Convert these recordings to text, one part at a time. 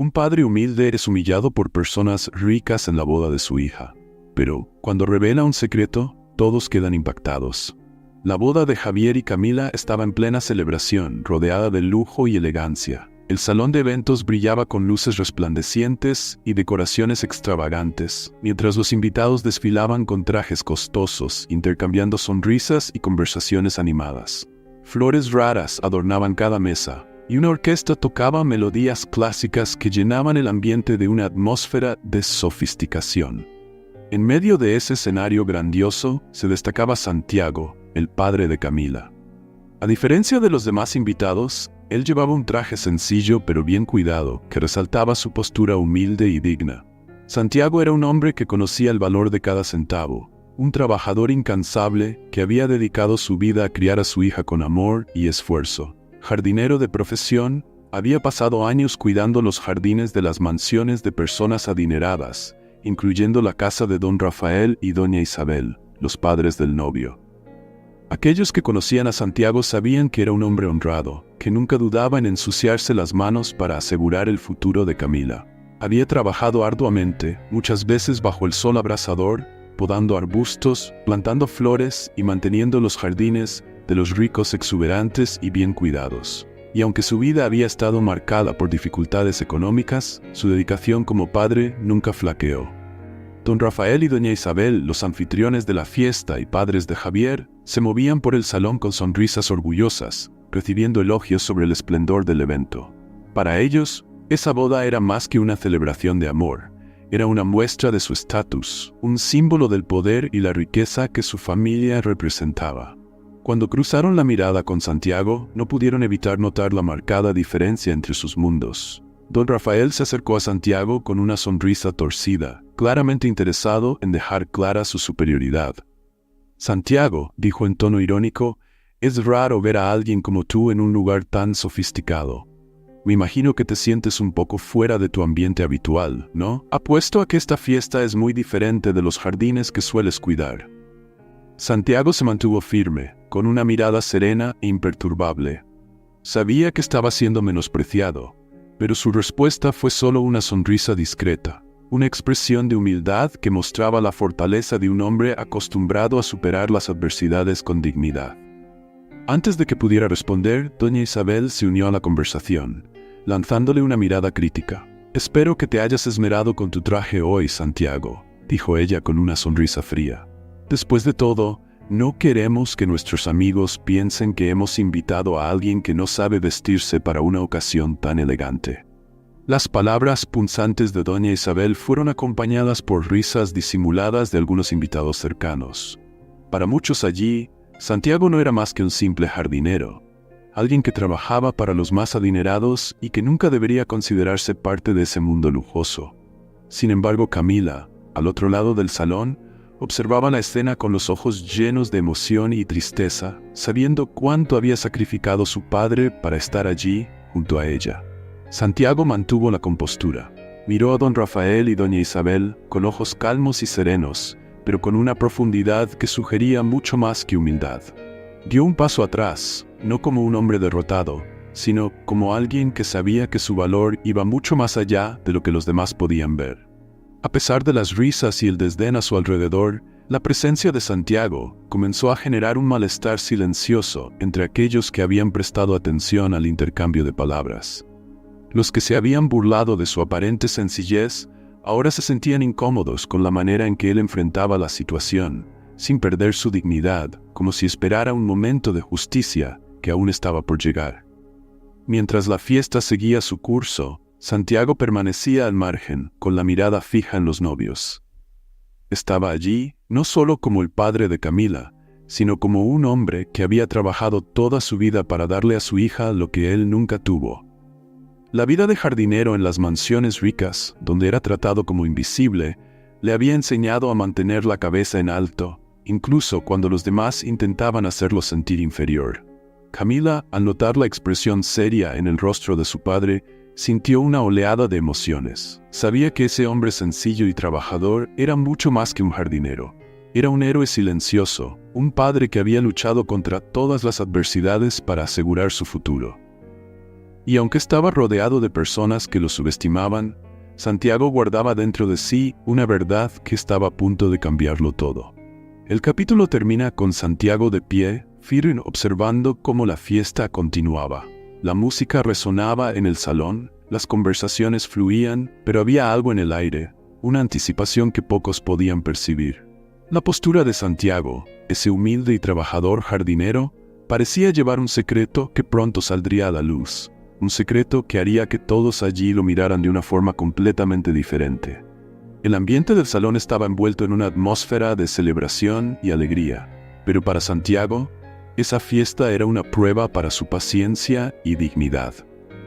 Un padre humilde es humillado por personas ricas en la boda de su hija. Pero, cuando revela un secreto, todos quedan impactados. La boda de Javier y Camila estaba en plena celebración, rodeada de lujo y elegancia. El salón de eventos brillaba con luces resplandecientes y decoraciones extravagantes, mientras los invitados desfilaban con trajes costosos, intercambiando sonrisas y conversaciones animadas. Flores raras adornaban cada mesa, y una orquesta tocaba melodías clásicas que llenaban el ambiente de una atmósfera de sofisticación. En medio de ese escenario grandioso se destacaba Santiago, el padre de Camila. A diferencia de los demás invitados, él llevaba un traje sencillo pero bien cuidado, que resaltaba su postura humilde y digna. Santiago era un hombre que conocía el valor de cada centavo, un trabajador incansable que había dedicado su vida a criar a su hija con amor y esfuerzo. Jardinero de profesión, había pasado años cuidando los jardines de las mansiones de personas adineradas, incluyendo la casa de don Rafael y doña Isabel, los padres del novio. Aquellos que conocían a Santiago sabían que era un hombre honrado, que nunca dudaba en ensuciarse las manos para asegurar el futuro de Camila. Había trabajado arduamente, muchas veces bajo el sol abrasador, podando arbustos, plantando flores y manteniendo los jardines de los ricos exuberantes y bien cuidados. Y aunque su vida había estado marcada por dificultades económicas, su dedicación como padre nunca flaqueó. Don Rafael y doña Isabel, los anfitriones de la fiesta y padres de Javier, se movían por el salón con sonrisas orgullosas, recibiendo elogios sobre el esplendor del evento. Para ellos, esa boda era más que una celebración de amor, era una muestra de su estatus, un símbolo del poder y la riqueza que su familia representaba. Cuando cruzaron la mirada con Santiago, no pudieron evitar notar la marcada diferencia entre sus mundos. Don Rafael se acercó a Santiago con una sonrisa torcida, claramente interesado en dejar clara su superioridad. «Santiago», dijo en tono irónico, «es raro ver a alguien como tú en un lugar tan sofisticado. Me imagino que te sientes un poco fuera de tu ambiente habitual, ¿no? Apuesto a que esta fiesta es muy diferente de los jardines que sueles cuidar». Santiago se mantuvo firme, con una mirada serena e imperturbable. Sabía que estaba siendo menospreciado, pero su respuesta fue solo una sonrisa discreta, una expresión de humildad que mostraba la fortaleza de un hombre acostumbrado a superar las adversidades con dignidad. Antes de que pudiera responder, doña Isabel se unió a la conversación, lanzándole una mirada crítica. «Espero que te hayas esmerado con tu traje hoy, Santiago», dijo ella con una sonrisa fría. «Después de todo, no queremos que nuestros amigos piensen que hemos invitado a alguien que no sabe vestirse para una ocasión tan elegante». Las palabras punzantes de doña Isabel fueron acompañadas por risas disimuladas de algunos invitados cercanos. Para muchos allí, Santiago no era más que un simple jardinero, alguien que trabajaba para los más adinerados y que nunca debería considerarse parte de ese mundo lujoso. Sin embargo, Camila, al otro lado del salón, observaba la escena con los ojos llenos de emoción y tristeza, sabiendo cuánto había sacrificado su padre para estar allí junto a ella. Santiago mantuvo la compostura. Miró a don Rafael y doña Isabel con ojos calmos y serenos, pero con una profundidad que sugería mucho más que humildad. Dio un paso atrás, no como un hombre derrotado, sino como alguien que sabía que su valor iba mucho más allá de lo que los demás podían ver. A pesar de las risas y el desdén a su alrededor, la presencia de Santiago comenzó a generar un malestar silencioso entre aquellos que habían prestado atención al intercambio de palabras. Los que se habían burlado de su aparente sencillez, ahora se sentían incómodos con la manera en que él enfrentaba la situación, sin perder su dignidad, como si esperara un momento de justicia que aún estaba por llegar. Mientras la fiesta seguía su curso, Santiago permanecía al margen, con la mirada fija en los novios. Estaba allí, no solo como el padre de Camila, sino como un hombre que había trabajado toda su vida para darle a su hija lo que él nunca tuvo. La vida de jardinero en las mansiones ricas, donde era tratado como invisible, le había enseñado a mantener la cabeza en alto, incluso cuando los demás intentaban hacerlo sentir inferior. Camila, al notar la expresión seria en el rostro de su padre, sintió una oleada de emociones. Sabía que ese hombre sencillo y trabajador era mucho más que un jardinero. Era un héroe silencioso, un padre que había luchado contra todas las adversidades para asegurar su futuro. Y aunque estaba rodeado de personas que lo subestimaban, Santiago guardaba dentro de sí una verdad que estaba a punto de cambiarlo todo. El capítulo termina con Santiago de pie, firme, observando cómo la fiesta continuaba. La música resonaba en el salón, las conversaciones fluían, pero había algo en el aire, una anticipación que pocos podían percibir. La postura de Santiago, ese humilde y trabajador jardinero, parecía llevar un secreto que pronto saldría a la luz. Un secreto que haría que todos allí lo miraran de una forma completamente diferente. El ambiente del salón estaba envuelto en una atmósfera de celebración y alegría, pero para Santiago, esa fiesta era una prueba para su paciencia y dignidad.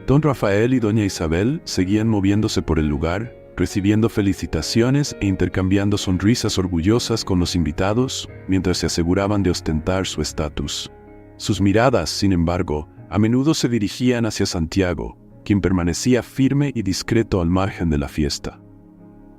Don Rafael y doña Isabel seguían moviéndose por el lugar, recibiendo felicitaciones e intercambiando sonrisas orgullosas con los invitados, mientras se aseguraban de ostentar su estatus. Sus miradas, sin embargo, a menudo se dirigían hacia Santiago, quien permanecía firme y discreto al margen de la fiesta.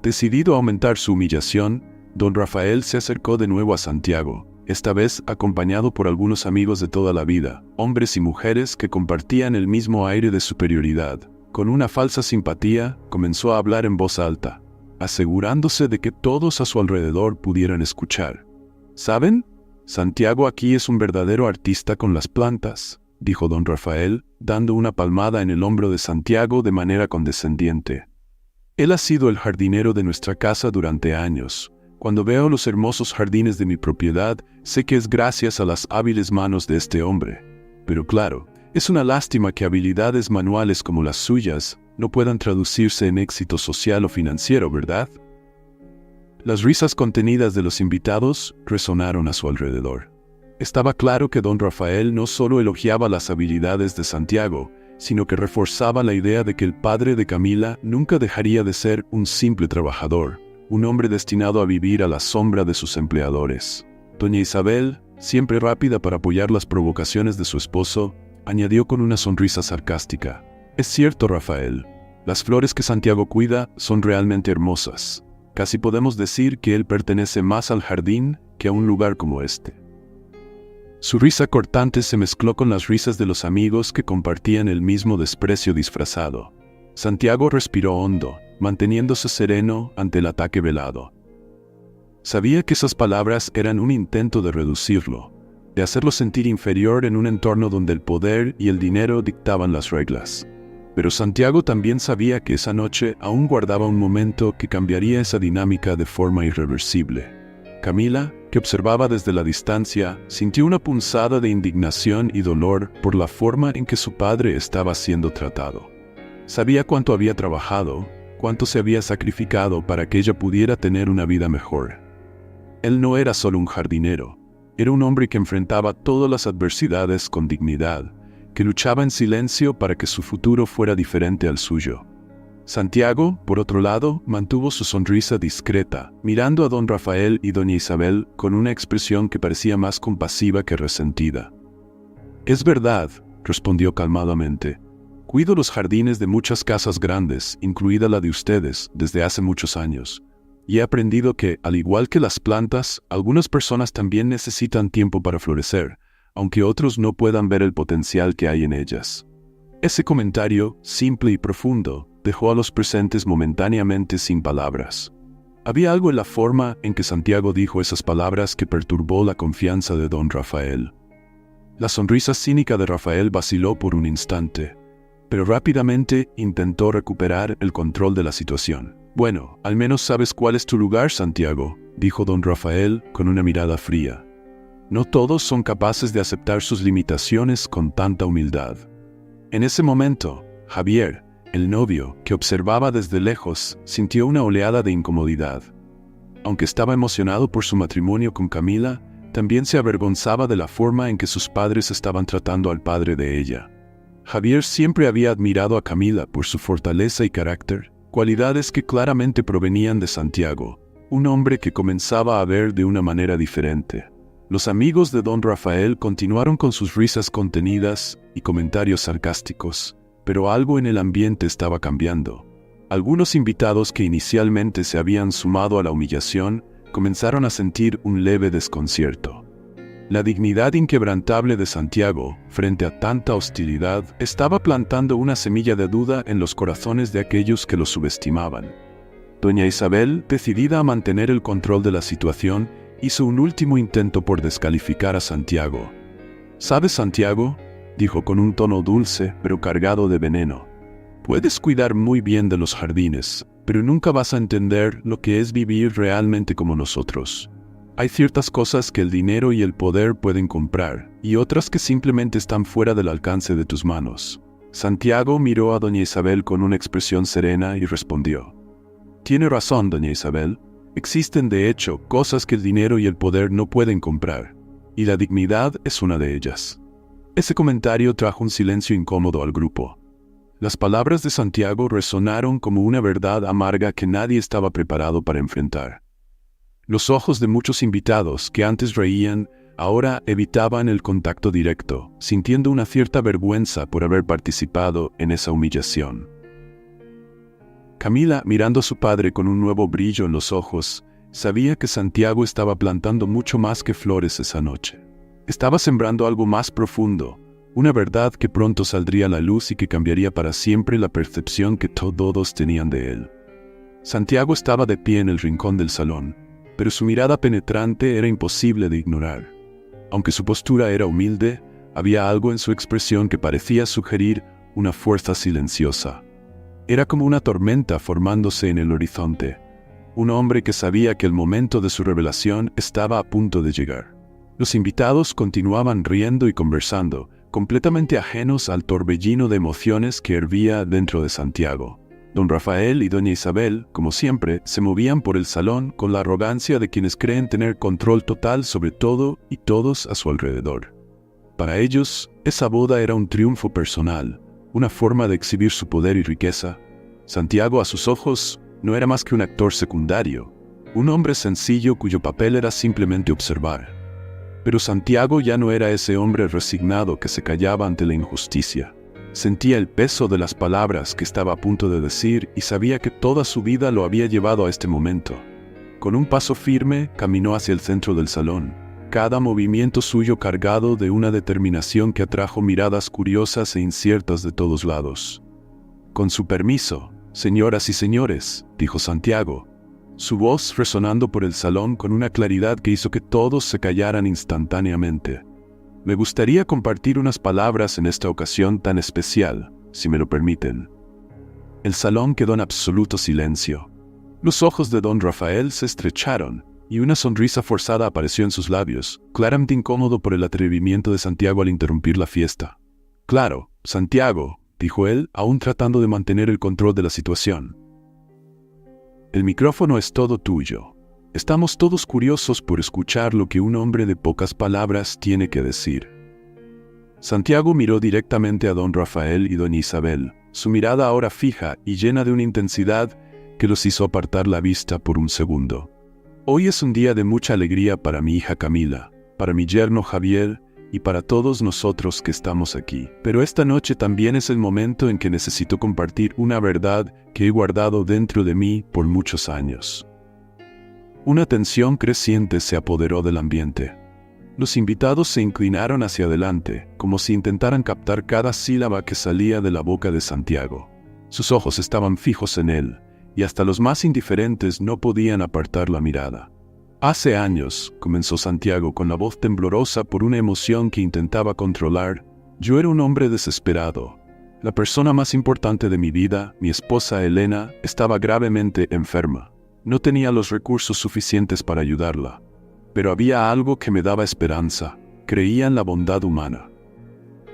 Decidido a aumentar su humillación, don Rafael se acercó de nuevo a Santiago, esta vez acompañado por algunos amigos de toda la vida, hombres y mujeres que compartían el mismo aire de superioridad. Con una falsa simpatía, comenzó a hablar en voz alta, asegurándose de que todos a su alrededor pudieran escuchar. ¿Saben? Santiago aquí es un verdadero artista con las plantas, dijo don Rafael, dando una palmada en el hombro de Santiago de manera condescendiente. Él ha sido el jardinero de nuestra casa durante años. Cuando veo los hermosos jardines de mi propiedad, sé que es gracias a las hábiles manos de este hombre. Pero claro, es una lástima que habilidades manuales como las suyas no puedan traducirse en éxito social o financiero, ¿verdad? Las risas contenidas de los invitados resonaron a su alrededor. Estaba claro que don Rafael no solo elogiaba las habilidades de Santiago, sino que reforzaba la idea de que el padre de Camila nunca dejaría de ser un simple trabajador, un hombre destinado a vivir a la sombra de sus empleadores. Doña Isabel, siempre rápida para apoyar las provocaciones de su esposo, añadió con una sonrisa sarcástica: «Es cierto, Rafael, las flores que Santiago cuida son realmente hermosas. Casi podemos decir que él pertenece más al jardín que a un lugar como este». Su risa cortante se mezcló con las risas de los amigos que compartían el mismo desprecio disfrazado. Santiago respiró hondo, manteniéndose sereno ante el ataque velado. Sabía que esas palabras eran un intento de reducirlo, de hacerlo sentir inferior en un entorno donde el poder y el dinero dictaban las reglas. Pero Santiago también sabía que esa noche aún guardaba un momento que cambiaría esa dinámica de forma irreversible. Camila, que observaba desde la distancia, sintió una punzada de indignación y dolor por la forma en que su padre estaba siendo tratado. Sabía cuánto había trabajado, cuánto se había sacrificado para que ella pudiera tener una vida mejor. Él no era solo un jardinero, era un hombre que enfrentaba todas las adversidades con dignidad, que luchaba en silencio para que su futuro fuera diferente al suyo. Santiago, por otro lado, mantuvo su sonrisa discreta, mirando a don Rafael y doña Isabel con una expresión que parecía más compasiva que resentida. «Es verdad», respondió calmadamente. «Cuido los jardines de muchas casas grandes, incluida la de ustedes, desde hace muchos años. Y he aprendido que, al igual que las plantas, algunas personas también necesitan tiempo para florecer, aunque otros no puedan ver el potencial que hay en ellas». Ese comentario, simple y profundo, dejó a los presentes momentáneamente sin palabras. Había algo en la forma en que Santiago dijo esas palabras que perturbó la confianza de don Rafael. La sonrisa cínica de Rafael vaciló por un instante, pero rápidamente intentó recuperar el control de la situación. «Bueno, al menos sabes cuál es tu lugar, Santiago», dijo don Rafael con una mirada fría. «No todos son capaces de aceptar sus limitaciones con tanta humildad». En ese momento, Javier, el novio, que observaba desde lejos, sintió una oleada de incomodidad. Aunque estaba emocionado por su matrimonio con Camila, también se avergonzaba de la forma en que sus padres estaban tratando al padre de ella. Javier siempre había admirado a Camila por su fortaleza y carácter, cualidades que claramente provenían de Santiago, un hombre que comenzaba a ver de una manera diferente. Los amigos de don Rafael continuaron con sus risas contenidas y comentarios sarcásticos, pero algo en el ambiente estaba cambiando. Algunos invitados que inicialmente se habían sumado a la humillación comenzaron a sentir un leve desconcierto. La dignidad inquebrantable de Santiago, frente a tanta hostilidad, estaba plantando una semilla de duda en los corazones de aquellos que lo subestimaban. Doña Isabel, decidida a mantener el control de la situación, hizo un último intento por descalificar a Santiago. «¿Sabes, Santiago?», dijo con un tono dulce, pero cargado de veneno. «Puedes cuidar muy bien de los jardines, pero nunca vas a entender lo que es vivir realmente como nosotros. Hay ciertas cosas que el dinero y el poder pueden comprar, y otras que simplemente están fuera del alcance de tus manos». Santiago miró a doña Isabel con una expresión serena y respondió: «Tiene razón, doña Isabel. Existen de hecho cosas que el dinero y el poder no pueden comprar, y la dignidad es una de ellas». Ese comentario trajo un silencio incómodo al grupo. Las palabras de Santiago resonaron como una verdad amarga que nadie estaba preparado para enfrentar. Los ojos de muchos invitados que antes reían, ahora evitaban el contacto directo, sintiendo una cierta vergüenza por haber participado en esa humillación. Camila, mirando a su padre con un nuevo brillo en los ojos, sabía que Santiago estaba plantando mucho más que flores esa noche. Estaba sembrando algo más profundo, una verdad que pronto saldría a la luz y que cambiaría para siempre la percepción que todos tenían de él. Santiago estaba de pie en el rincón del salón, pero su mirada penetrante era imposible de ignorar. Aunque su postura era humilde, había algo en su expresión que parecía sugerir una fuerza silenciosa. Era como una tormenta formándose en el horizonte, un hombre que sabía que el momento de su revelación estaba a punto de llegar. Los invitados continuaban riendo y conversando, completamente ajenos al torbellino de emociones que hervía dentro de Santiago. Don Rafael y doña Isabel, como siempre, se movían por el salón con la arrogancia de quienes creen tener control total sobre todo y todos a su alrededor. Para ellos, esa boda era un triunfo personal, una forma de exhibir su poder y riqueza. Santiago, a sus ojos, no era más que un actor secundario, un hombre sencillo cuyo papel era simplemente observar. Pero Santiago ya no era ese hombre resignado que se callaba ante la injusticia. Sentía el peso de las palabras que estaba a punto de decir y sabía que toda su vida lo había llevado a este momento. Con un paso firme, caminó hacia el centro del salón, cada movimiento suyo cargado de una determinación que atrajo miradas curiosas e inciertas de todos lados. «Con su permiso, señoras y señores», dijo Santiago, su voz resonando por el salón con una claridad que hizo que todos se callaran instantáneamente. «Me gustaría compartir unas palabras en esta ocasión tan especial, si me lo permiten». El salón quedó en absoluto silencio. Los ojos de don Rafael se estrecharon, y una sonrisa forzada apareció en sus labios, claramente incómodo por el atrevimiento de Santiago al interrumpir la fiesta. «Claro, Santiago», dijo él, aún tratando de mantener el control de la situación. «El micrófono es todo tuyo. Estamos todos curiosos por escuchar lo que un hombre de pocas palabras tiene que decir». Santiago miró directamente a don Rafael y doña Isabel, su mirada ahora fija y llena de una intensidad que los hizo apartar la vista por un segundo. «Hoy es un día de mucha alegría para mi hija Camila, para mi yerno Javier y para todos nosotros que estamos aquí. Pero esta noche también es el momento en que necesito compartir una verdad que he guardado dentro de mí por muchos años». Una tensión creciente se apoderó del ambiente. Los invitados se inclinaron hacia adelante, como si intentaran captar cada sílaba que salía de la boca de Santiago. Sus ojos estaban fijos en él, y hasta los más indiferentes no podían apartar la mirada. «Hace años», comenzó Santiago con la voz temblorosa por una emoción que intentaba controlar, «yo era un hombre desesperado. La persona más importante de mi vida, mi esposa Elena, estaba gravemente enferma. No tenía los recursos suficientes para ayudarla. Pero había algo que me daba esperanza. Creía en la bondad humana».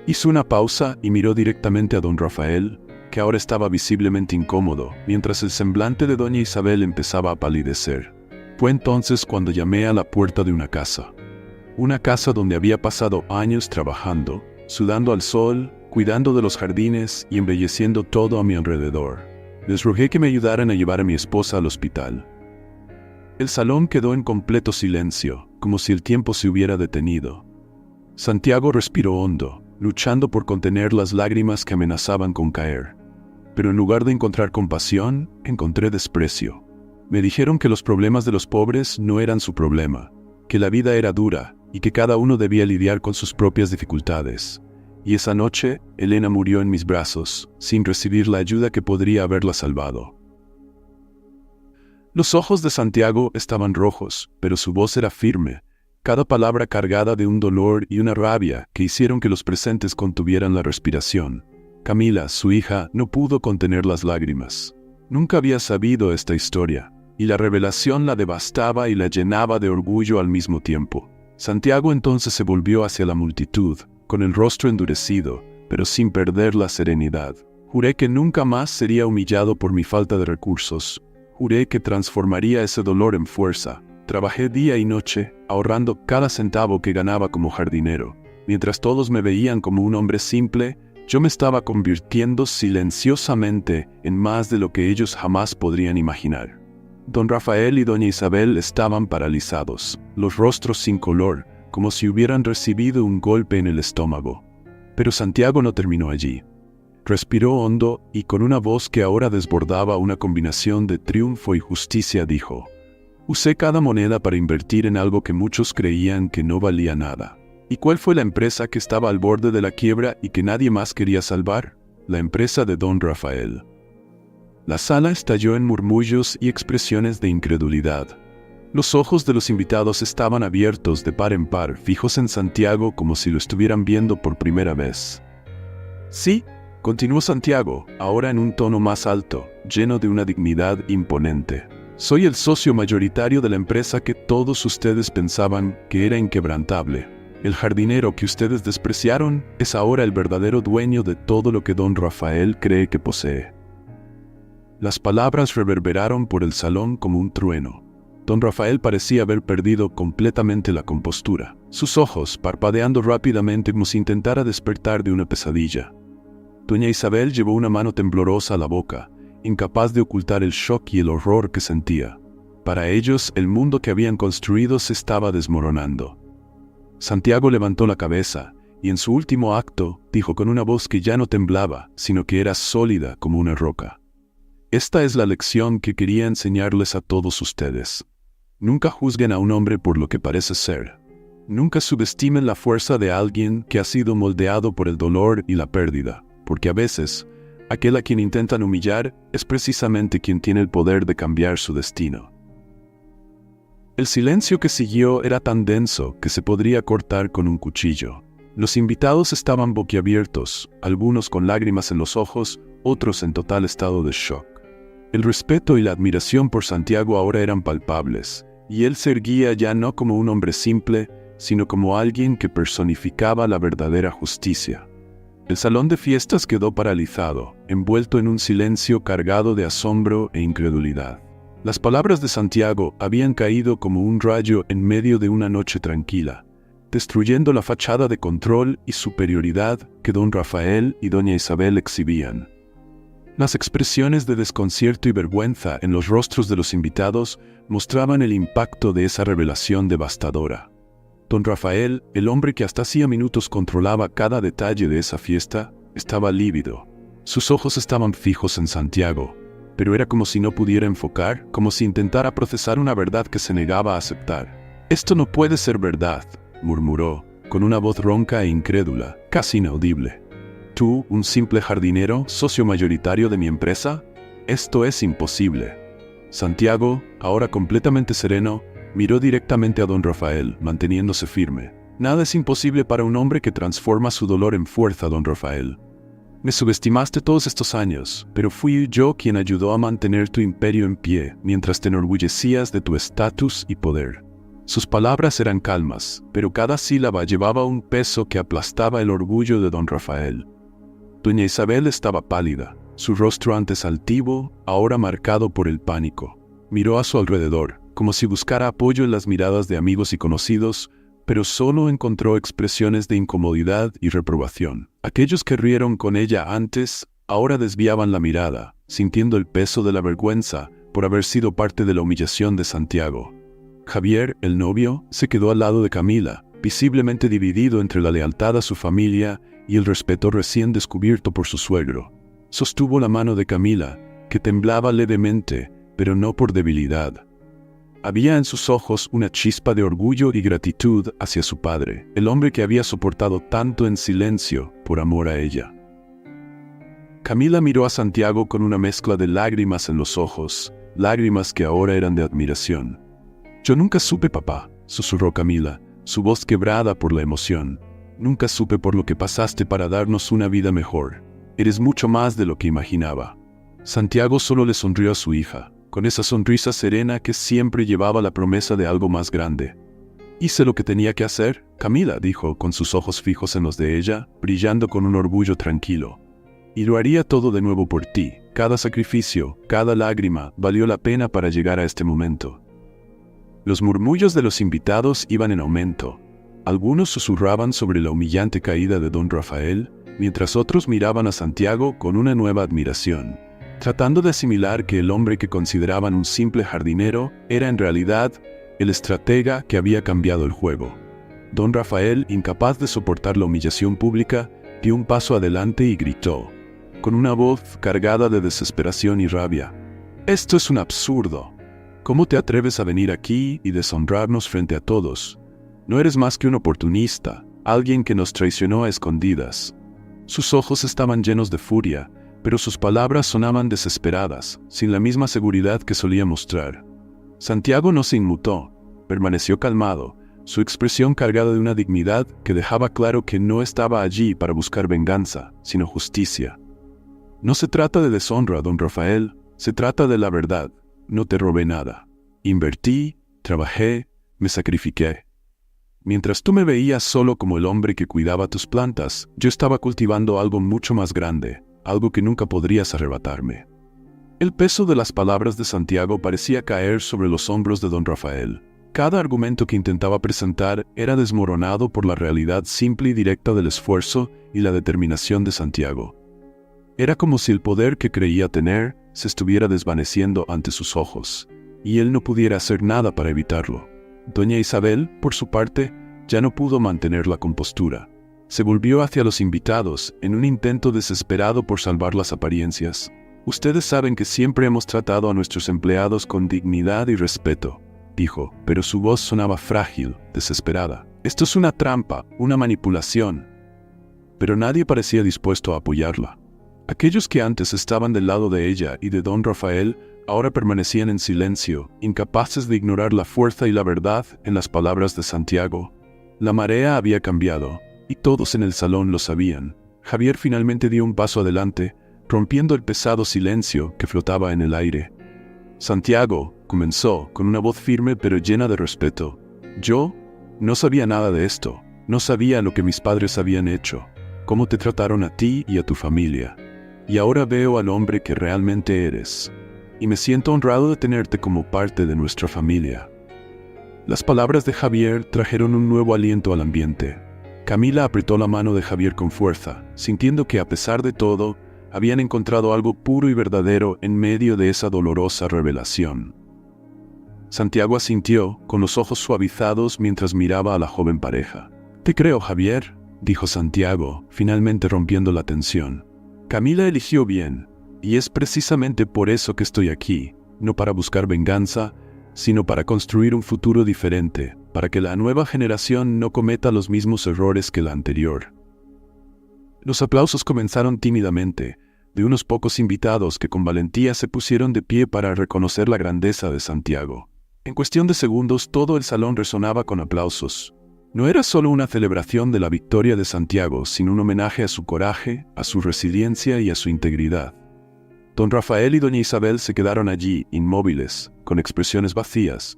Hizo una pausa y miró directamente a don Rafael, que ahora estaba visiblemente incómodo, mientras el semblante de doña Isabel empezaba a palidecer. Fue entonces cuando llamé a la puerta de una casa donde había pasado años trabajando, sudando al sol, cuidando de los jardines y embelleciendo todo a mi alrededor. Les rogué que me ayudaran a llevar a mi esposa al hospital. El salón quedó en completo silencio, como si el tiempo se hubiera detenido. Santiago respiró hondo, luchando por contener las lágrimas que amenazaban con caer. Pero en lugar de encontrar compasión, encontré desprecio. Me dijeron que los problemas de los pobres no eran su problema, que la vida era dura y que cada uno debía lidiar con sus propias dificultades. Y esa noche, Elena murió en mis brazos, sin recibir la ayuda que podría haberla salvado. Los ojos de Santiago estaban rojos, pero su voz era firme, cada palabra cargada de un dolor y una rabia que hicieron que los presentes contuvieran la respiración. Camila, su hija, no pudo contener las lágrimas. Nunca había sabido esta historia, y la revelación la devastaba y la llenaba de orgullo al mismo tiempo. Santiago entonces se volvió hacia la multitud, con el rostro endurecido, pero sin perder la serenidad. Juré que nunca más sería humillado por mi falta de recursos. Juré que transformaría ese dolor en fuerza. Trabajé día y noche, ahorrando cada centavo que ganaba como jardinero. Mientras todos me veían como un hombre simple, yo me estaba convirtiendo silenciosamente en más de lo que ellos jamás podrían imaginar. Don Rafael y doña Isabel estaban paralizados, los rostros sin color, como si hubieran recibido un golpe en el estómago. Pero Santiago no terminó allí. Respiró hondo y con una voz que ahora desbordaba una combinación de triunfo y justicia dijo: «Usé cada moneda para invertir en algo que muchos creían que no valía nada. ¿Y cuál fue la empresa que estaba al borde de la quiebra y que nadie más quería salvar? La empresa de Don Rafael». La sala estalló en murmullos y expresiones de incredulidad. Los ojos de los invitados estaban abiertos de par en par, fijos en Santiago como si lo estuvieran viendo por primera vez. «Sí», continuó Santiago, ahora en un tono más alto, lleno de una dignidad imponente. «Soy el socio mayoritario de la empresa que todos ustedes pensaban que era inquebrantable. El jardinero que ustedes despreciaron es ahora el verdadero dueño de todo lo que Don Rafael cree que posee». Las palabras reverberaron por el salón como un trueno. Don Rafael parecía haber perdido completamente la compostura, sus ojos parpadeando rápidamente como si intentara despertar de una pesadilla. Doña Isabel llevó una mano temblorosa a la boca, incapaz de ocultar el shock y el horror que sentía. Para ellos, el mundo que habían construido se estaba desmoronando. Santiago levantó la cabeza, y en su último acto, dijo con una voz que ya no temblaba, sino que era sólida como una roca: «Esta es la lección que quería enseñarles a todos ustedes. Nunca juzguen a un hombre por lo que parece ser. Nunca subestimen la fuerza de alguien que ha sido moldeado por el dolor y la pérdida, porque a veces, aquel a quien intentan humillar es precisamente quien tiene el poder de cambiar su destino». El silencio que siguió era tan denso que se podría cortar con un cuchillo. Los invitados estaban boquiabiertos, algunos con lágrimas en los ojos, otros en total estado de shock. El respeto y la admiración por Santiago ahora eran palpables, y él se erguía ya no como un hombre simple, sino como alguien que personificaba la verdadera justicia. El salón de fiestas quedó paralizado, envuelto en un silencio cargado de asombro e incredulidad. Las palabras de Santiago habían caído como un rayo en medio de una noche tranquila, destruyendo la fachada de control y superioridad que don Rafael y doña Isabel exhibían. Las expresiones de desconcierto y vergüenza en los rostros de los invitados mostraban el impacto de esa revelación devastadora. Don Rafael, el hombre que hasta hacía minutos controlaba cada detalle de esa fiesta, estaba lívido. Sus ojos estaban fijos en Santiago, pero era como si no pudiera enfocar, como si intentara procesar una verdad que se negaba a aceptar. «Esto no puede ser verdad», murmuró, con una voz ronca e incrédula, casi inaudible. «¿Tú, un simple jardinero, socio mayoritario de mi empresa? Esto es imposible». Santiago, ahora completamente sereno, miró directamente a don Rafael, manteniéndose firme. «Nada es imposible para un hombre que transforma su dolor en fuerza, don Rafael. Me subestimaste todos estos años, pero fui yo quien ayudó a mantener tu imperio en pie, mientras te enorgullecías de tu estatus y poder». Sus palabras eran calmas, pero cada sílaba llevaba un peso que aplastaba el orgullo de don Rafael. Doña Isabel estaba pálida, su rostro antes altivo, ahora marcado por el pánico. Miró a su alrededor, como si buscara apoyo en las miradas de amigos y conocidos, pero solo encontró expresiones de incomodidad y reprobación. Aquellos que rieron con ella antes, ahora desviaban la mirada, sintiendo el peso de la vergüenza por haber sido parte de la humillación de Santiago. Javier, el novio, se quedó al lado de Camila, visiblemente dividido entre la lealtad a su familia y el respeto recién descubierto por su suegro. Sostuvo la mano de Camila, que temblaba levemente, pero no por debilidad. Había en sus ojos una chispa de orgullo y gratitud hacia su padre, el hombre que había soportado tanto en silencio por amor a ella. Camila miró a Santiago con una mezcla de lágrimas en los ojos, lágrimas que ahora eran de admiración. «Yo nunca supe, papá», susurró Camila, su voz quebrada por la emoción. «Nunca supe por lo que pasaste para darnos una vida mejor. Eres mucho más de lo que imaginaba». Santiago solo le sonrió a su hija, con esa sonrisa serena que siempre llevaba la promesa de algo más grande. «Hice lo que tenía que hacer», Camila dijo, con sus ojos fijos en los de ella, brillando con un orgullo tranquilo. «Y lo haría todo de nuevo por ti. Cada sacrificio, cada lágrima, valió la pena para llegar a este momento». Los murmullos de los invitados iban en aumento. Algunos susurraban sobre la humillante caída de don Rafael, mientras otros miraban a Santiago con una nueva admiración, tratando de asimilar que el hombre que consideraban un simple jardinero era en realidad el estratega que había cambiado el juego. Don Rafael, incapaz de soportar la humillación pública, dio un paso adelante y gritó, con una voz cargada de desesperación y rabia: «Esto es un absurdo. ¿Cómo te atreves a venir aquí y deshonrarnos frente a todos? No eres más que un oportunista, alguien que nos traicionó a escondidas». Sus ojos estaban llenos de furia, pero sus palabras sonaban desesperadas, sin la misma seguridad que solía mostrar. Santiago no se inmutó, permaneció calmado, su expresión cargada de una dignidad que dejaba claro que no estaba allí para buscar venganza, sino justicia. «No se trata de deshonra, don Rafael, se trata de la verdad. No te robé nada. Invertí, trabajé, me sacrifiqué. Mientras tú me veías solo como el hombre que cuidaba tus plantas, yo estaba cultivando algo mucho más grande, algo que nunca podrías arrebatarme». El peso de las palabras de Santiago parecía caer sobre los hombros de don Rafael. Cada argumento que intentaba presentar era desmoronado por la realidad simple y directa del esfuerzo y la determinación de Santiago. Era como si el poder que creía tener se estuviera desvaneciendo ante sus ojos, y él no pudiera hacer nada para evitarlo. Doña Isabel, por su parte, ya no pudo mantener la compostura. Se volvió hacia los invitados en un intento desesperado por salvar las apariencias. «Ustedes saben que siempre hemos tratado a nuestros empleados con dignidad y respeto», dijo, pero su voz sonaba frágil, desesperada. «Esto es una trampa, una manipulación». Pero nadie parecía dispuesto a apoyarla. Aquellos que antes estaban del lado de ella y de don Rafael ahora permanecían en silencio, incapaces de ignorar la fuerza y la verdad en las palabras de Santiago. La marea había cambiado, y todos en el salón lo sabían. Javier finalmente dio un paso adelante, rompiendo el pesado silencio que flotaba en el aire. «Santiago», comenzó, con una voz firme pero llena de respeto, «yo no sabía nada de esto, no sabía lo que mis padres habían hecho, cómo te trataron a ti y a tu familia. Y ahora veo al hombre que realmente eres, y me siento honrado de tenerte como parte de nuestra familia». Las palabras de Javier trajeron un nuevo aliento al ambiente. Camila apretó la mano de Javier con fuerza, sintiendo que a pesar de todo, habían encontrado algo puro y verdadero en medio de esa dolorosa revelación. Santiago asintió, con los ojos suavizados mientras miraba a la joven pareja. «Te creo, Javier», dijo Santiago, finalmente rompiendo la tensión. «Camila eligió bien, y es precisamente por eso que estoy aquí, no para buscar venganza, sino para construir un futuro diferente, para que la nueva generación no cometa los mismos errores que la anterior». Los aplausos comenzaron tímidamente, de unos pocos invitados que con valentía se pusieron de pie para reconocer la grandeza de Santiago. En cuestión de segundos todo el salón resonaba con aplausos. No era solo una celebración de la victoria de Santiago, sino un homenaje a su coraje, a su resiliencia y a su integridad. Don Rafael y doña Isabel se quedaron allí, inmóviles, con expresiones vacías,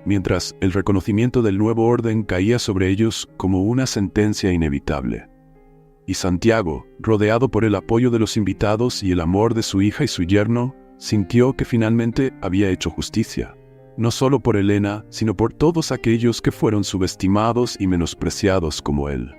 mientras el reconocimiento del nuevo orden caía sobre ellos como una sentencia inevitable. Y Santiago, rodeado por el apoyo de los invitados y el amor de su hija y su yerno, sintió que finalmente había hecho justicia. No solo por Elena, sino por todos aquellos que fueron subestimados y menospreciados como él.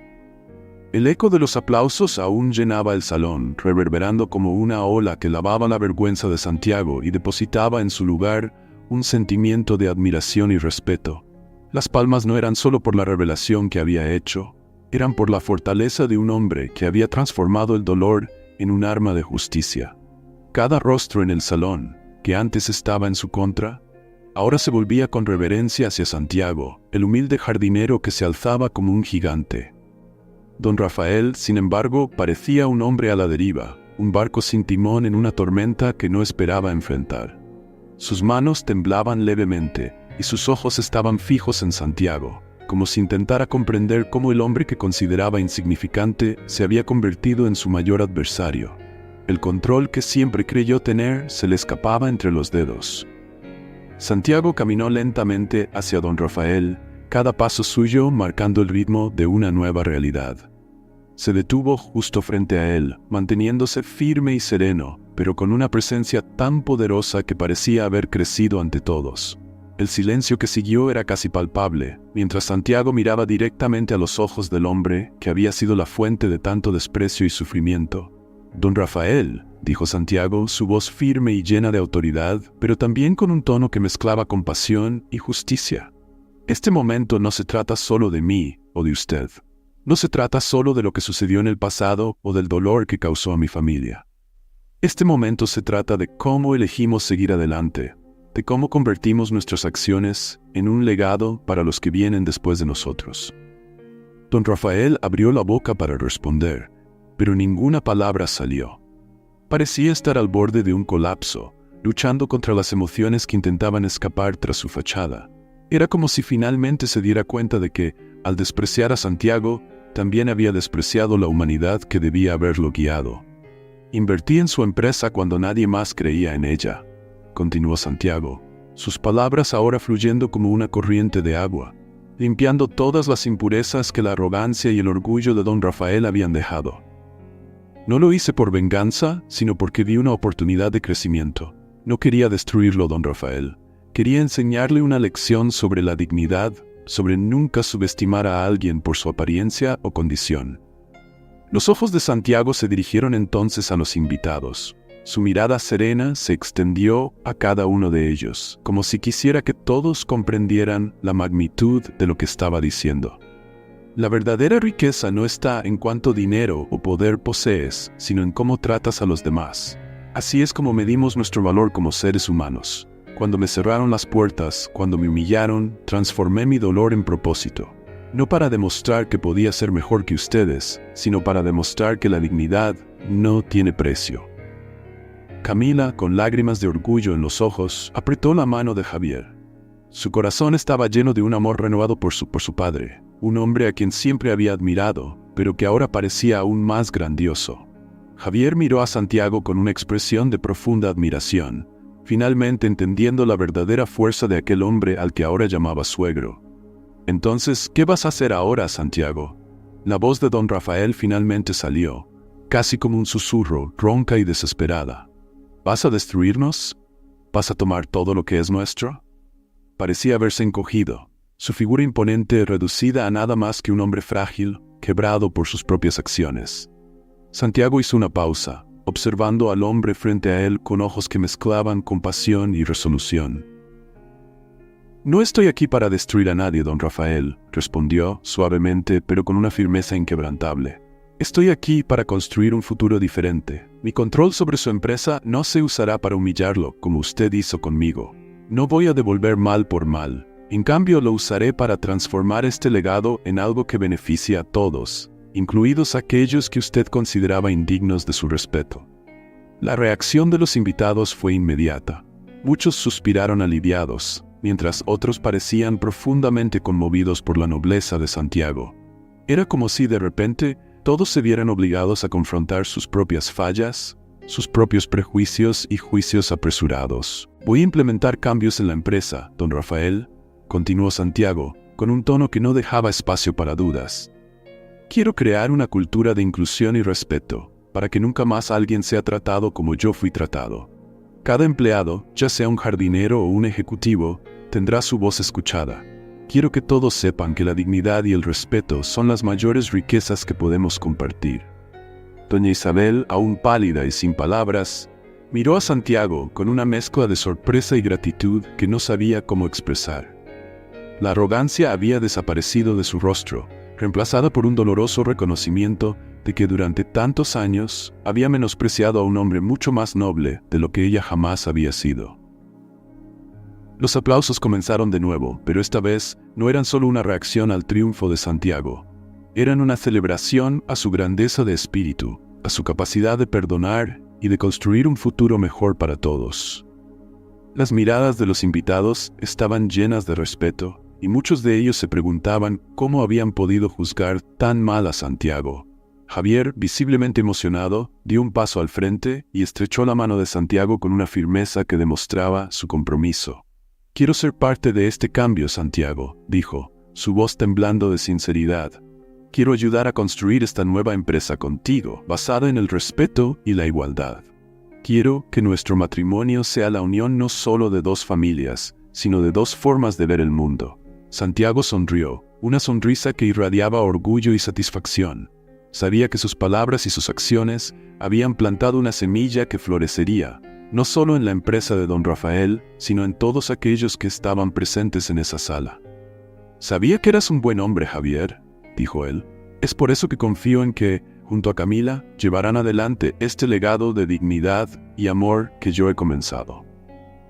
El eco de los aplausos aún llenaba el salón, reverberando como una ola que lavaba la vergüenza de Santiago y depositaba en su lugar un sentimiento de admiración y respeto. Las palmas no eran solo por la revelación que había hecho, eran por la fortaleza de un hombre que había transformado el dolor en un arma de justicia. Cada rostro en el salón, que antes estaba en su contra, Ahora se volvía con reverencia hacia Santiago, el humilde jardinero que se alzaba como un gigante. Don Rafael, sin embargo, parecía un hombre a la deriva, un barco sin timón en una tormenta que no esperaba enfrentar. Sus manos temblaban levemente, y sus ojos estaban fijos en Santiago, como si intentara comprender cómo el hombre que consideraba insignificante se había convertido en su mayor adversario. El control que siempre creyó tener se le escapaba entre los dedos. Santiago caminó lentamente hacia don Rafael, cada paso suyo marcando el ritmo de una nueva realidad. Se detuvo justo frente a él, manteniéndose firme y sereno, pero con una presencia tan poderosa que parecía haber crecido ante todos. El silencio que siguió era casi palpable, mientras Santiago miraba directamente a los ojos del hombre que había sido la fuente de tanto desprecio y sufrimiento. «Don Rafael», dijo Santiago, su voz firme y llena de autoridad, pero también con un tono que mezclaba compasión y justicia. «Este momento no se trata solo de mí o de usted. No se trata solo de lo que sucedió en el pasado o del dolor que causó a mi familia. Este momento se trata de cómo elegimos seguir adelante, de cómo convertimos nuestras acciones en un legado para los que vienen después de nosotros». Don Rafael abrió la boca para responder, pero ninguna palabra salió. Parecía estar al borde de un colapso, luchando contra las emociones que intentaban escapar tras su fachada. Era como si finalmente se diera cuenta de que, al despreciar a Santiago, también había despreciado la humanidad que debía haberlo guiado. «Invertí en su empresa cuando nadie más creía en ella», continuó Santiago, sus palabras ahora fluyendo como una corriente de agua, limpiando todas las impurezas que la arrogancia y el orgullo de don Rafael habían dejado. «No lo hice por venganza, sino porque vi una oportunidad de crecimiento. No quería destruirlo, don Rafael. Quería enseñarle una lección sobre la dignidad, sobre nunca subestimar a alguien por su apariencia o condición». Los ojos de Santiago se dirigieron entonces a los invitados. Su mirada serena se extendió a cada uno de ellos, como si quisiera que todos comprendieran la magnitud de lo que estaba diciendo. La verdadera riqueza no está en cuánto dinero o poder posees, sino en cómo tratas a los demás. Así es como medimos nuestro valor como seres humanos. Cuando me cerraron las puertas, cuando me humillaron, transformé mi dolor en propósito. No para demostrar que podía ser mejor que ustedes, sino para demostrar que la dignidad no tiene precio. Camila, con lágrimas de orgullo en los ojos, apretó la mano de Javier. Su corazón estaba lleno de un amor renovado por su padre, un hombre a quien siempre había admirado, pero que ahora parecía aún más grandioso. Javier miró a Santiago con una expresión de profunda admiración, finalmente entendiendo la verdadera fuerza de aquel hombre al que ahora llamaba suegro. «Entonces, ¿qué vas a hacer ahora, Santiago?». La voz de don Rafael finalmente salió, casi como un susurro, ronca y desesperada. «¿Vas a destruirnos? ¿Vas a tomar todo lo que es nuestro?». Parecía haberse encogido, su figura imponente reducida a nada más que un hombre frágil, quebrado por sus propias acciones. Santiago hizo una pausa, observando al hombre frente a él con ojos que mezclaban compasión y resolución. «No estoy aquí para destruir a nadie, don Rafael», respondió suavemente pero con una firmeza inquebrantable. «Estoy aquí para construir un futuro diferente. Mi control sobre su empresa no se usará para humillarlo, como usted hizo conmigo. No voy a devolver mal por mal. En cambio, lo usaré para transformar este legado en algo que beneficie a todos, incluidos aquellos que usted consideraba indignos de su respeto». La reacción de los invitados fue inmediata. Muchos suspiraron aliviados, mientras otros parecían profundamente conmovidos por la nobleza de Santiago. Era como si de repente todos se vieran obligados a confrontar sus propias fallas, sus propios prejuicios y juicios apresurados. «Voy a implementar cambios en la empresa, don Rafael», continuó Santiago, con un tono que no dejaba espacio para dudas. «Quiero crear una cultura de inclusión y respeto, para que nunca más alguien sea tratado como yo fui tratado. Cada empleado, ya sea un jardinero o un ejecutivo, tendrá su voz escuchada. Quiero que todos sepan que la dignidad y el respeto son las mayores riquezas que podemos compartir». Doña Isabel, aún pálida y sin palabras, miró a Santiago con una mezcla de sorpresa y gratitud que no sabía cómo expresar. La arrogancia había desaparecido de su rostro, reemplazada por un doloroso reconocimiento de que durante tantos años había menospreciado a un hombre mucho más noble de lo que ella jamás había sido. Los aplausos comenzaron de nuevo, pero esta vez no eran solo una reacción al triunfo de Santiago. Eran una celebración a su grandeza de espíritu, a su capacidad de perdonar y de construir un futuro mejor para todos. Las miradas de los invitados estaban llenas de respeto, y muchos de ellos se preguntaban cómo habían podido juzgar tan mal a Santiago. Javier, visiblemente emocionado, dio un paso al frente y estrechó la mano de Santiago con una firmeza que demostraba su compromiso. «Quiero ser parte de este cambio, Santiago», dijo, su voz temblando de sinceridad. «Quiero ayudar a construir esta nueva empresa contigo, basada en el respeto y la igualdad. Quiero que nuestro matrimonio sea la unión no solo de dos familias, sino de dos formas de ver el mundo». Santiago sonrió, una sonrisa que irradiaba orgullo y satisfacción. Sabía que sus palabras y sus acciones habían plantado una semilla que florecería, no solo en la empresa de don Rafael, sino en todos aquellos que estaban presentes en esa sala. «Sabía que eras un buen hombre, Javier», dijo él. «Es por eso que confío en que, junto a Camila, llevarán adelante este legado de dignidad y amor que yo he comenzado».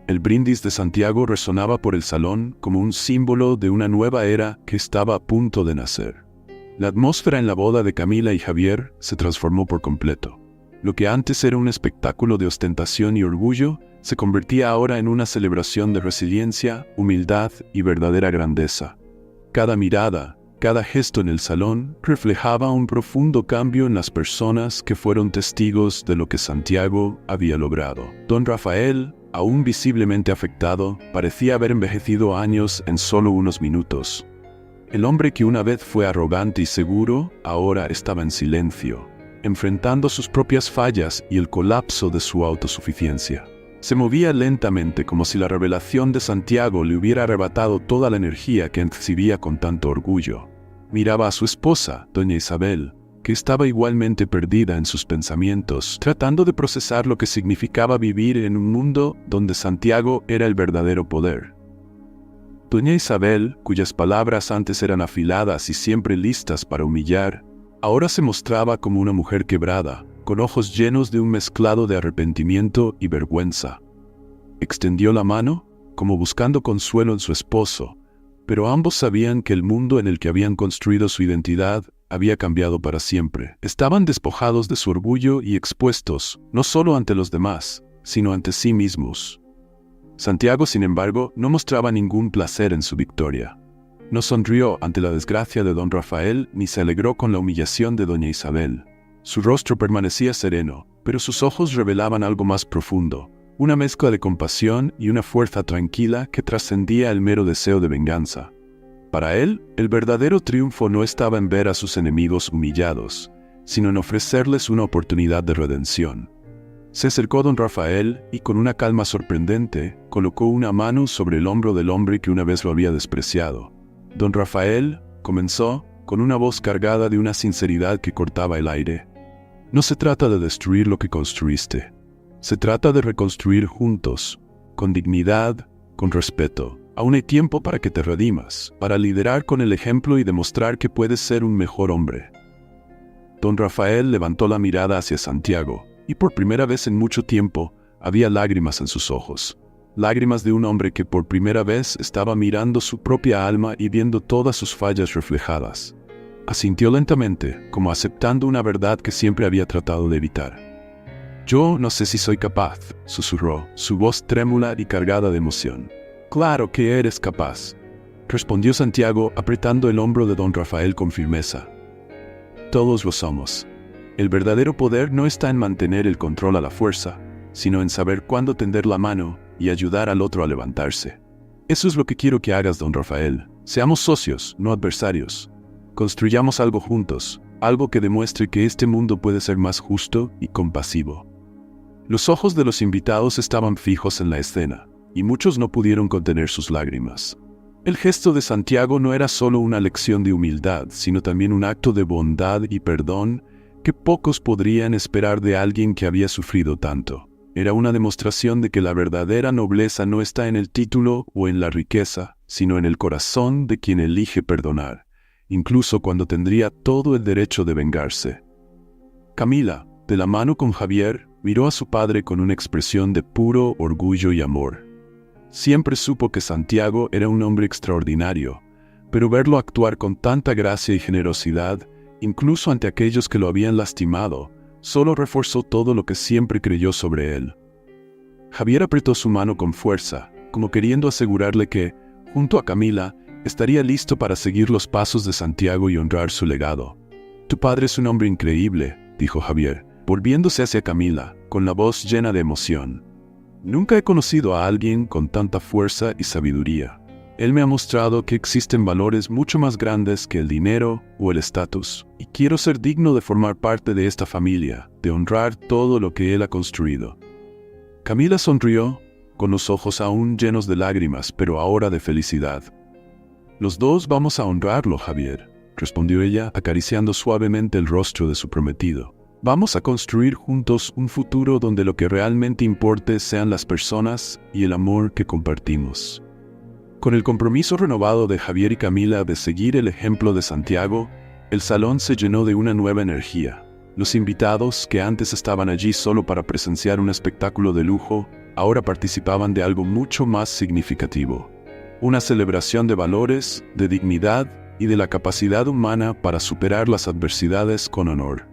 El brindis de Santiago resonaba por el salón como un símbolo de una nueva era que estaba a punto de nacer. La atmósfera en la boda de Camila y Javier se transformó por completo. Lo que antes era un espectáculo de ostentación y orgullo, se convertía ahora en una celebración de resiliencia, humildad y verdadera grandeza. Cada mirada, cada gesto en el salón reflejaba un profundo cambio en las personas que fueron testigos de lo que Santiago había logrado. Don Rafael, aún visiblemente afectado, parecía haber envejecido años en solo unos minutos. El hombre que una vez fue arrogante y seguro, ahora estaba en silencio, enfrentando sus propias fallas y el colapso de su autosuficiencia. Se movía lentamente como si la revelación de Santiago le hubiera arrebatado toda la energía que exhibía con tanto orgullo. Miraba a su esposa, doña Isabel, que estaba igualmente perdida en sus pensamientos, tratando de procesar lo que significaba vivir en un mundo donde Santiago era el verdadero poder. Doña Isabel, cuyas palabras antes eran afiladas y siempre listas para humillar, ahora se mostraba como una mujer quebrada, con ojos llenos de un mezclado de arrepentimiento y vergüenza. Extendió la mano, como buscando consuelo en su esposo, pero ambos sabían que el mundo en el que habían construido su identidad había cambiado para siempre. Estaban despojados de su orgullo y expuestos, no solo ante los demás, sino ante sí mismos. Santiago, sin embargo, no mostraba ningún placer en su victoria. No sonrió ante la desgracia de don Rafael ni se alegró con la humillación de doña Isabel. Su rostro permanecía sereno, pero sus ojos revelaban algo más profundo, una mezcla de compasión y una fuerza tranquila que trascendía el mero deseo de venganza. Para él, el verdadero triunfo no estaba en ver a sus enemigos humillados, sino en ofrecerles una oportunidad de redención. Se acercó a don Rafael y con una calma sorprendente, colocó una mano sobre el hombro del hombre que una vez lo había despreciado. Don Rafael comenzó con una voz cargada de una sinceridad que cortaba el aire. «No se trata de destruir lo que construiste. Se trata de reconstruir juntos, con dignidad, con respeto. Aún hay tiempo para que te redimas, para liderar con el ejemplo y demostrar que puedes ser un mejor hombre». Don Rafael levantó la mirada hacia Santiago, y por primera vez en mucho tiempo había lágrimas en sus ojos. Lágrimas de un hombre que por primera vez estaba mirando su propia alma y viendo todas sus fallas reflejadas. Asintió lentamente, como aceptando una verdad que siempre había tratado de evitar. «Yo no sé si soy capaz», susurró, su voz trémula y cargada de emoción. «Claro que eres capaz», respondió Santiago apretando el hombro de don Rafael con firmeza. «Todos lo somos. El verdadero poder no está en mantener el control a la fuerza, sino en saber cuándo tender la mano y ayudar al otro a levantarse. Eso es lo que quiero que hagas, don Rafael. Seamos socios, no adversarios. Construyamos algo juntos, algo que demuestre que este mundo puede ser más justo y compasivo». Los ojos de los invitados estaban fijos en la escena, y muchos no pudieron contener sus lágrimas. El gesto de Santiago no era solo una lección de humildad, sino también un acto de bondad y perdón que pocos podrían esperar de alguien que había sufrido tanto. Era una demostración de que la verdadera nobleza no está en el título o en la riqueza, sino en el corazón de quien elige perdonar, incluso cuando tendría todo el derecho de vengarse. Camila, de la mano con Javier, miró a su padre con una expresión de puro orgullo y amor. Siempre supo que Santiago era un hombre extraordinario, pero verlo actuar con tanta gracia y generosidad, incluso ante aquellos que lo habían lastimado, solo reforzó todo lo que siempre creyó sobre él. Javier apretó su mano con fuerza, como queriendo asegurarle que, junto a Camila, estaría listo para seguir los pasos de Santiago y honrar su legado. «Tu padre es un hombre increíble», dijo Javier, volviéndose hacia Camila, con la voz llena de emoción. «Nunca he conocido a alguien con tanta fuerza y sabiduría. Él me ha mostrado que existen valores mucho más grandes que el dinero o el estatus, y quiero ser digno de formar parte de esta familia, de honrar todo lo que él ha construido». Camila sonrió, con los ojos aún llenos de lágrimas, pero ahora de felicidad. «Los dos vamos a honrarlo, Javier», respondió ella, acariciando suavemente el rostro de su prometido. «Vamos a construir juntos un futuro donde lo que realmente importe sean las personas y el amor que compartimos». Con el compromiso renovado de Javier y Camila de seguir el ejemplo de Santiago, el salón se llenó de una nueva energía. Los invitados, que antes estaban allí solo para presenciar un espectáculo de lujo, ahora participaban de algo mucho más significativo. Una celebración de valores, de dignidad y de la capacidad humana para superar las adversidades con honor.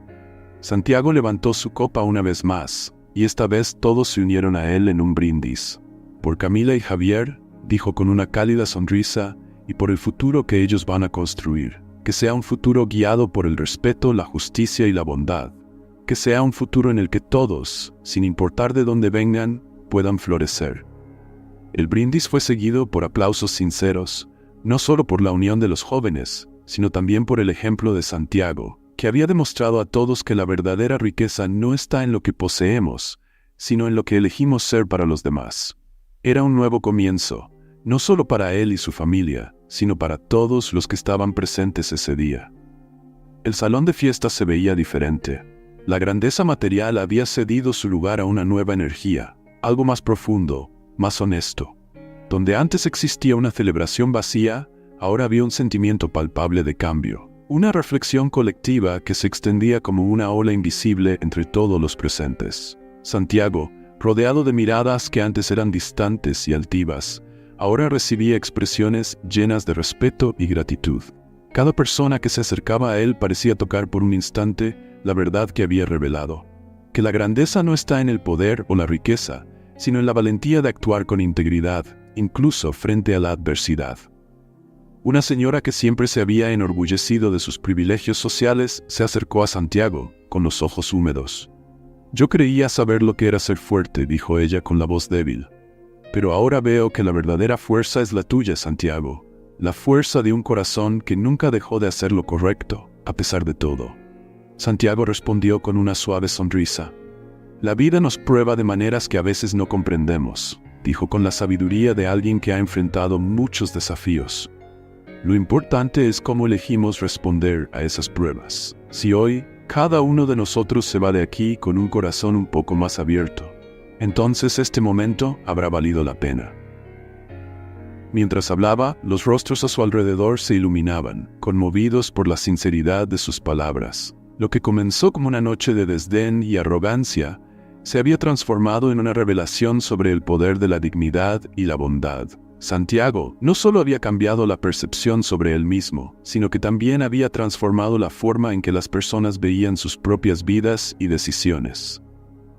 Santiago levantó su copa una vez más, y esta vez todos se unieron a él en un brindis. Por Camila y Javier, dijo con una cálida sonrisa, y por el futuro que ellos van a construir. Que sea un futuro guiado por el respeto, la justicia y la bondad. Que sea un futuro en el que todos, sin importar de dónde vengan, puedan florecer. El brindis fue seguido por aplausos sinceros, no solo por la unión de los jóvenes, sino también por el ejemplo de Santiago, que había demostrado a todos que la verdadera riqueza no está en lo que poseemos, sino en lo que elegimos ser para los demás. Era un nuevo comienzo, no solo para él y su familia, sino para todos los que estaban presentes ese día. El salón de fiestas se veía diferente. La grandeza material había cedido su lugar a una nueva energía, algo más profundo, más honesto. Donde antes existía una celebración vacía, ahora había un sentimiento palpable de cambio. Una reflexión colectiva que se extendía como una ola invisible entre todos los presentes. Santiago, rodeado de miradas que antes eran distantes y altivas, ahora recibía expresiones llenas de respeto y gratitud. Cada persona que se acercaba a él parecía tocar por un instante la verdad que había revelado. Que la grandeza no está en el poder o la riqueza, sino en la valentía de actuar con integridad, incluso frente a la adversidad. Una señora que siempre se había enorgullecido de sus privilegios sociales se acercó a Santiago, con los ojos húmedos. «Yo creía saber lo que era ser fuerte», dijo ella con la voz débil. «Pero ahora veo que la verdadera fuerza es la tuya, Santiago. La fuerza de un corazón que nunca dejó de hacer lo correcto, a pesar de todo». Santiago respondió con una suave sonrisa. «La vida nos prueba de maneras que a veces no comprendemos», dijo con la sabiduría de alguien que ha enfrentado muchos desafíos. «Lo importante es cómo elegimos responder a esas pruebas. Si hoy, cada uno de nosotros se va de aquí con un corazón un poco más abierto, entonces este momento habrá valido la pena». Mientras hablaba, los rostros a su alrededor se iluminaban, conmovidos por la sinceridad de sus palabras. Lo que comenzó como una noche de desdén y arrogancia, se había transformado en una revelación sobre el poder de la dignidad y la bondad. Santiago no solo había cambiado la percepción sobre él mismo, sino que también había transformado la forma en que las personas veían sus propias vidas y decisiones.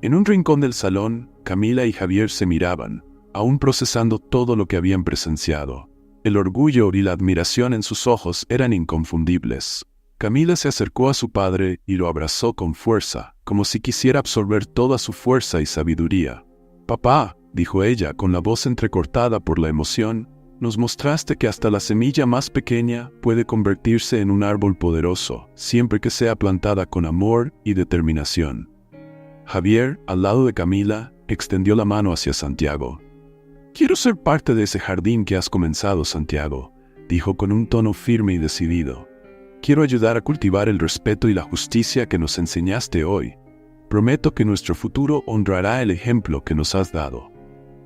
En un rincón del salón, Camila y Javier se miraban, aún procesando todo lo que habían presenciado. El orgullo y la admiración en sus ojos eran inconfundibles. Camila se acercó a su padre y lo abrazó con fuerza, como si quisiera absorber toda su fuerza y sabiduría. «Papá», dijo ella con la voz entrecortada por la emoción, «nos mostraste que hasta la semilla más pequeña puede convertirse en un árbol poderoso, siempre que sea plantada con amor y determinación». Javier, al lado de Camila, extendió la mano hacia Santiago. «Quiero ser parte de ese jardín que has comenzado, Santiago», dijo con un tono firme y decidido. «Quiero ayudar a cultivar el respeto y la justicia que nos enseñaste hoy. Prometo que nuestro futuro honrará el ejemplo que nos has dado».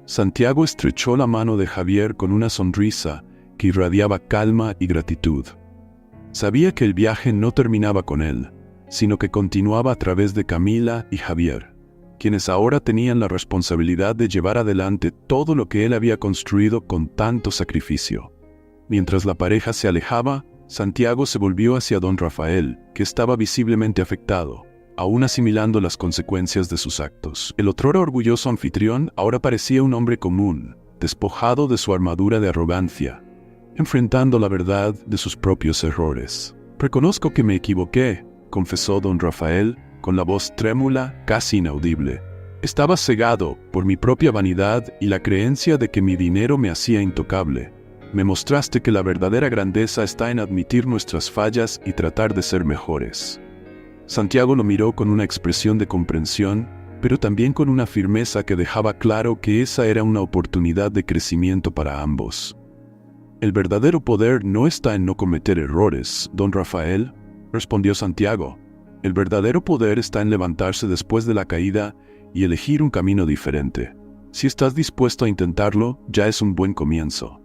Santiago estrechó la mano de Javier con una sonrisa que irradiaba calma y gratitud. Sabía que el viaje no terminaba con él, sino que continuaba a través de Camila y Javier. quienes ahora tenían la responsabilidad de llevar adelante todo lo que él había construido con tanto sacrificio. Mientras la pareja se alejaba, Santiago se volvió hacia don Rafael, que estaba visiblemente afectado, aún asimilando las consecuencias de sus actos. El otrora orgulloso anfitrión ahora parecía un hombre común, despojado de su armadura de arrogancia, enfrentando la verdad de sus propios errores. «Reconozco que me equivoqué», confesó don Rafael, con la voz trémula, casi inaudible. «Estaba cegado por mi propia vanidad y la creencia de que mi dinero me hacía intocable. Me mostraste que la verdadera grandeza está en admitir nuestras fallas y tratar de ser mejores». Santiago lo miró con una expresión de comprensión, pero también con una firmeza que dejaba claro que esa era una oportunidad de crecimiento para ambos. «El verdadero poder no está en no cometer errores, don Rafael», respondió Santiago. «El verdadero poder está en levantarse después de la caída y elegir un camino diferente. Si estás dispuesto a intentarlo, ya es un buen comienzo».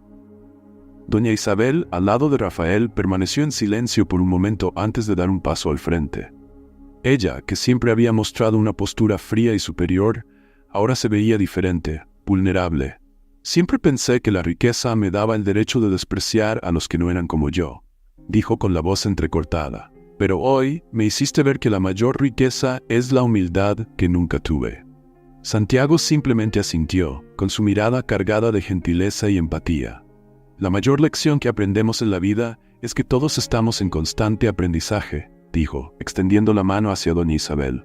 Doña Isabel, al lado de Rafael, permaneció en silencio por un momento antes de dar un paso al frente. Ella, que siempre había mostrado una postura fría y superior, ahora se veía diferente, vulnerable. «Siempre pensé que la riqueza me daba el derecho de despreciar a los que no eran como yo», dijo con la voz entrecortada. «Pero hoy me hiciste ver que la mayor riqueza es la humildad que nunca tuve». Santiago simplemente asintió, con su mirada cargada de gentileza y empatía. «La mayor lección que aprendemos en la vida es que todos estamos en constante aprendizaje», dijo, extendiendo la mano hacia doña Isabel.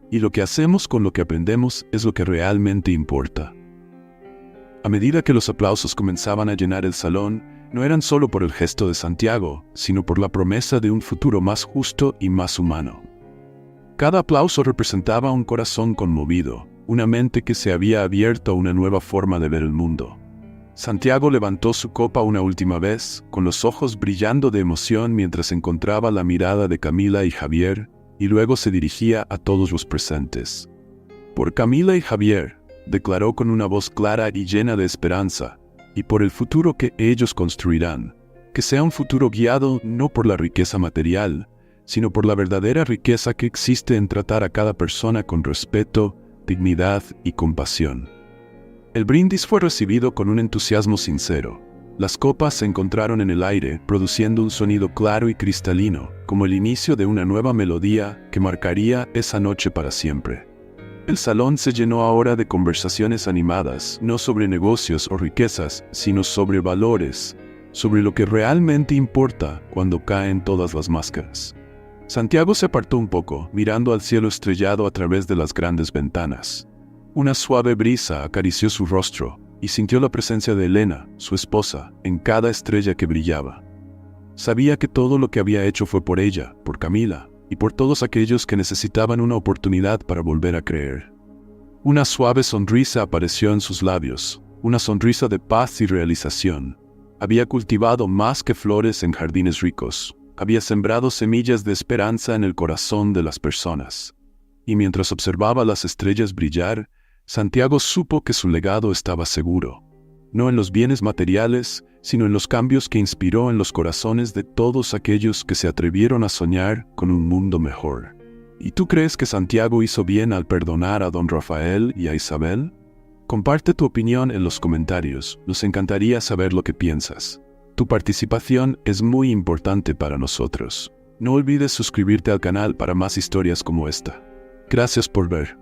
«Y lo que hacemos con lo que aprendemos es lo que realmente importa». A medida que los aplausos comenzaban a llenar el salón, no eran solo por el gesto de Santiago, sino por la promesa de un futuro más justo y más humano. Cada aplauso representaba un corazón conmovido, una mente que se había abierto a una nueva forma de ver el mundo. Santiago levantó su copa una última vez, con los ojos brillando de emoción mientras encontraba la mirada de Camila y Javier, y luego se dirigía a todos los presentes. «Por Camila y Javier», declaró con una voz clara y llena de esperanza, «y por el futuro que ellos construirán, que sea un futuro guiado no por la riqueza material, sino por la verdadera riqueza que existe en tratar a cada persona con respeto, dignidad y compasión». El brindis fue recibido con un entusiasmo sincero. Las copas se encontraron en el aire, produciendo un sonido claro y cristalino, como el inicio de una nueva melodía que marcaría esa noche para siempre. El salón se llenó ahora de conversaciones animadas, no sobre negocios o riquezas, sino sobre valores, sobre lo que realmente importa cuando caen todas las máscaras. Santiago se apartó un poco, mirando al cielo estrellado a través de las grandes ventanas. Una suave brisa acarició su rostro y sintió la presencia de Elena, su esposa, en cada estrella que brillaba. Sabía que todo lo que había hecho fue por ella, por Camila, y por todos aquellos que necesitaban una oportunidad para volver a creer. Una suave sonrisa apareció en sus labios, una sonrisa de paz y realización. Había cultivado más que flores en jardines ricos, había sembrado semillas de esperanza en el corazón de las personas. Y mientras observaba las estrellas brillar, Santiago supo que su legado estaba seguro, no en los bienes materiales, sino en los cambios que inspiró en los corazones de todos aquellos que se atrevieron a soñar con un mundo mejor. ¿Y tú crees que Santiago hizo bien al perdonar a don Rafael y a Isabel? Comparte tu opinión en los comentarios, nos encantaría saber lo que piensas. Tu participación es muy importante para nosotros. No olvides suscribirte al canal para más historias como esta. Gracias por ver.